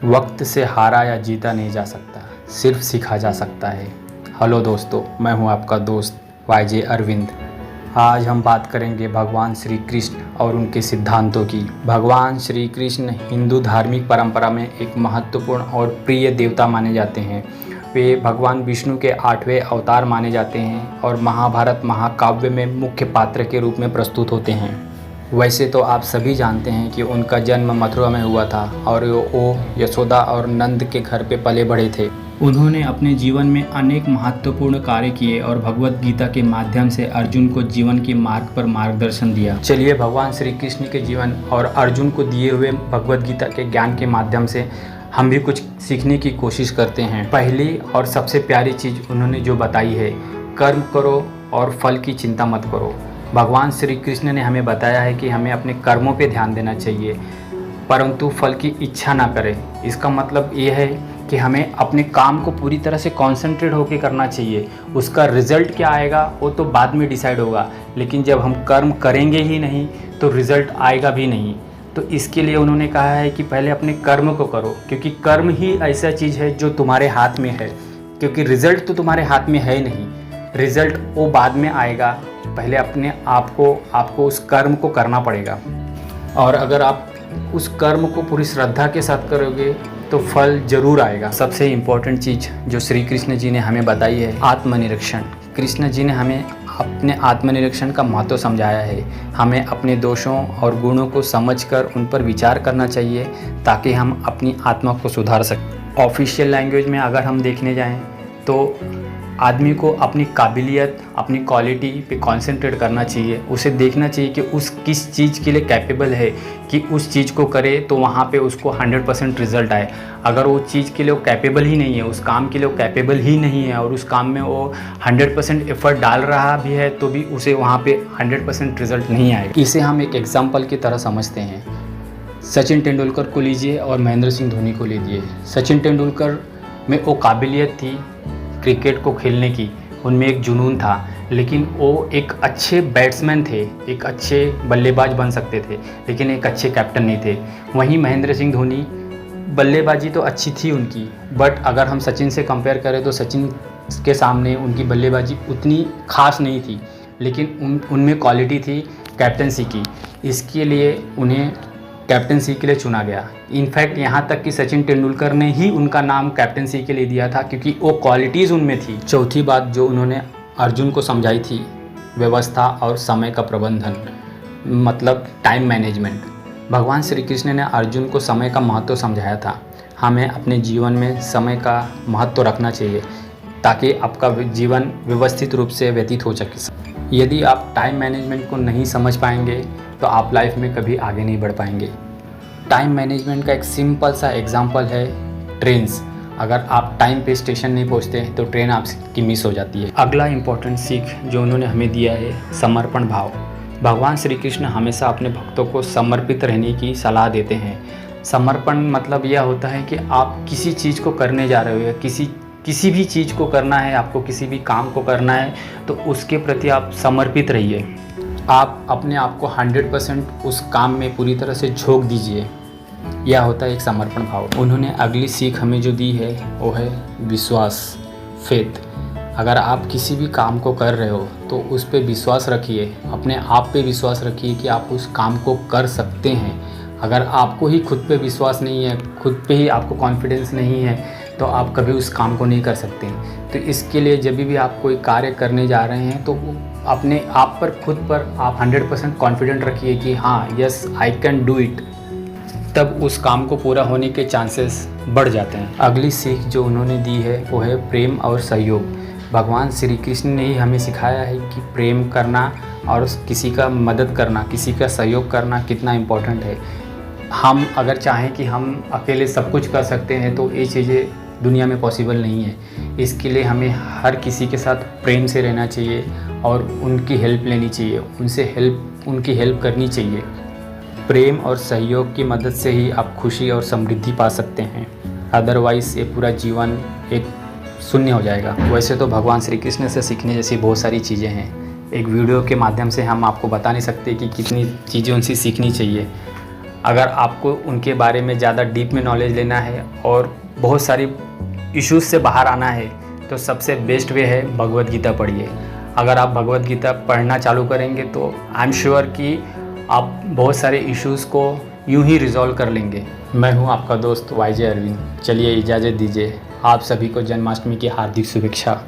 वक्त से हारा या जीता नहीं जा सकता, सिर्फ सीखा जा सकता है। हेलो दोस्तों, मैं हूं आपका दोस्त YJ अरविंद। आज हम बात करेंगे भगवान श्री कृष्ण और उनके सिद्धांतों की। भगवान श्री कृष्ण हिंदू धार्मिक परंपरा में एक महत्वपूर्ण और प्रिय देवता माने जाते हैं। वे भगवान विष्णु के 8वें अवतार माने जाते हैं और महाभारत महाकाव्य में मुख्य पात्र के रूप में प्रस्तुत होते हैं। वैसे तो आप सभी जानते हैं कि उनका जन्म मथुरा में हुआ था और वो यशोदा और नंद के घर पे पले बढ़े थे। उन्होंने अपने जीवन में अनेक महत्वपूर्ण कार्य किए और भगवत गीता के माध्यम से अर्जुन को जीवन के मार्ग पर मार्गदर्शन दिया। चलिए भगवान श्री कृष्ण के जीवन और अर्जुन को दिए हुए भगवत गीता के ज्ञान के माध्यम से हम भी कुछ सीखने की कोशिश करते हैं। पहली और सबसे प्यारी चीज़ उन्होंने जो बताई है, कर्म करो और फल की चिंता मत करो। भगवान श्री कृष्ण ने हमें बताया है कि हमें अपने कर्मों पे ध्यान देना चाहिए, परंतु फल की इच्छा ना करें। इसका मतलब ये है कि हमें अपने काम को पूरी तरह से कॉन्सेंट्रेट होकर करना चाहिए। उसका रिज़ल्ट क्या आएगा वो तो बाद में डिसाइड होगा, लेकिन जब हम कर्म करेंगे ही नहीं तो रिज़ल्ट आएगा भी नहीं। तो इसके लिए उन्होंने कहा है कि पहले अपने कर्म को करो, क्योंकि कर्म ही ऐसा चीज़ है जो तुम्हारे हाथ में है, क्योंकि रिज़ल्ट तो तुम्हारे हाथ में है ही नहीं। रिज़ल्ट वो बाद में आएगा, पहले अपने आपको उस कर्म को करना पड़ेगा। और अगर आप उस कर्म को पूरी श्रद्धा के साथ करोगे तो फल जरूर आएगा। सबसे इम्पोर्टेंट चीज़ जो श्री कृष्ण जी ने हमें बताई है, आत्मनिरीक्षण। कृष्ण जी ने हमें अपने आत्मनिरीक्षण का महत्व समझाया है। हमें अपने दोषों और गुणों को समझकर उन पर विचार करना चाहिए ताकि हम अपनी आत्मा को सुधार सकें। ऑफिशियल लैंग्वेज में अगर हम देखने जाएं तो आदमी को अपनी काबिलियत, अपनी क्वालिटी पे कंसंट्रेट करना चाहिए। उसे देखना चाहिए कि उस किस चीज़ के लिए कैपेबल है कि उस चीज़ को करे तो वहाँ पे उसको 100% रिज़ल्ट आए। अगर वो चीज़ के लिए वो कैपेबल ही नहीं है, उस काम के लिए वो कैपेबल ही नहीं है और उस काम में वो 100% एफर्ट डाल रहा भी है तो भी उसे वहाँ पे 100% रिज़ल्ट नहीं आएगा। इसे हम एक एग्जाम्पल की तरह समझते हैं। सचिन तेंदुलकर को लीजिए और महेंद्र सिंह धोनी को लीजिए। सचिन तेंदुलकर में वो काबिलियत थी क्रिकेट को खेलने की, उनमें एक जुनून था, लेकिन वो एक अच्छे बैट्समैन थे, एक अच्छे बल्लेबाज बन सकते थे, लेकिन एक अच्छे कैप्टन नहीं थे। वहीं महेंद्र सिंह धोनी, बल्लेबाजी तो अच्छी थी उनकी, बट अगर हम सचिन से कंपेयर करें तो सचिन के सामने उनकी बल्लेबाजी उतनी खास नहीं थी, लेकिन उनमें क्वालिटी थी कैप्टनसी की। इसके लिए उन्हें कैप्टनसी के लिए चुना गया। इनफैक्ट यहाँ तक कि सचिन तेंदुलकर ने ही उनका नाम कैप्टनसी के लिए दिया था, क्योंकि वो क्वालिटीज़ उनमें थी। चौथी बात जो उन्होंने अर्जुन को समझाई थी, व्यवस्था और समय का प्रबंधन, मतलब टाइम मैनेजमेंट। भगवान श्री कृष्ण ने अर्जुन को समय का महत्व समझाया था। हमें अपने जीवन में समय का महत्व रखना चाहिए ताकि आपका जीवन व्यवस्थित रूप से व्यतीत हो सके। यदि आप टाइम मैनेजमेंट को नहीं समझ पाएंगे तो आप लाइफ में कभी आगे नहीं बढ़ पाएंगे। टाइम मैनेजमेंट का एक सिंपल सा एग्जांपल है ट्रेन्स। अगर आप टाइम पे स्टेशन नहीं पहुंचते तो ट्रेन आपकी मिस हो जाती है। अगला इम्पोर्टेंट सीख जो उन्होंने हमें दिया है, समर्पण भाव। भगवान श्री कृष्ण हमेशा अपने भक्तों को समर्पित रहने की सलाह देते हैं। समर्पण मतलब यह होता है कि आप किसी चीज़ को करने जा रहे हो, किसी भी चीज़ को करना है, आपको किसी भी काम को करना है तो उसके प्रति आप समर्पित रहिए। आप अपने आप को 100% उस काम में पूरी तरह से झोंक दीजिए। यह होता है एक समर्पण भाव। उन्होंने अगली सीख हमें जो दी है वो है विश्वास, फेथ। अगर आप किसी भी काम को कर रहे हो तो उस पर विश्वास रखिए, अपने आप पे विश्वास रखिए कि आप उस काम को कर सकते हैं। अगर आपको ही खुद पे विश्वास नहीं है, खुद पे ही आपको कॉन्फिडेंस नहीं है तो आप कभी उस काम को नहीं कर सकते। तो इसके लिए जब भी आप कोई कार्य करने जा रहे हैं तो अपने आप पर, खुद पर आप 100% कॉन्फिडेंट रखिए कि हाँ, yes I can do it. तब उस काम को पूरा होने के चांसेस बढ़ जाते हैं। अगली सीख जो उन्होंने दी है वो है प्रेम और सहयोग। भगवान श्री कृष्ण ने ही हमें सिखाया है कि प्रेम करना और किसी का मदद करना, किसी का सहयोग करना कितना इम्पोर्टेंट है। हम अगर चाहें कि हम अकेले सब कुछ कर सकते हैं तो ये चीज़ें दुनिया में पॉसिबल नहीं है। इसके लिए हमें हर किसी के साथ प्रेम से रहना चाहिए और उनकी हेल्प लेनी चाहिए, उनकी हेल्प करनी चाहिए। प्रेम और सहयोग की मदद से ही आप खुशी और समृद्धि पा सकते हैं, अदरवाइज़ ये पूरा जीवन एक शून्य हो जाएगा। वैसे तो भगवान श्री कृष्ण से सीखने जैसी बहुत सारी चीज़ें हैं। एक वीडियो के माध्यम से हम आपको बता नहीं सकते कि कितनी चीज़ें उनसे सीखनी चाहिए। अगर आपको उनके बारे में ज़्यादा डीप में नॉलेज लेना है और बहुत सारी इश्यूज़ से बाहर आना है तो सबसे बेस्ट वे है भगवद गीता पढ़िए। अगर आप भगवद गीता पढ़ना चालू करेंगे तो आई एम श्योर कि आप बहुत सारे इश्यूज़ को यूं ही रिजॉल्व कर लेंगे। मैं हूं आपका दोस्त वाईजे अरविंद। चलिए इजाज़त दीजिए। आप सभी को जन्माष्टमी की हार्दिक शुभेच्छा।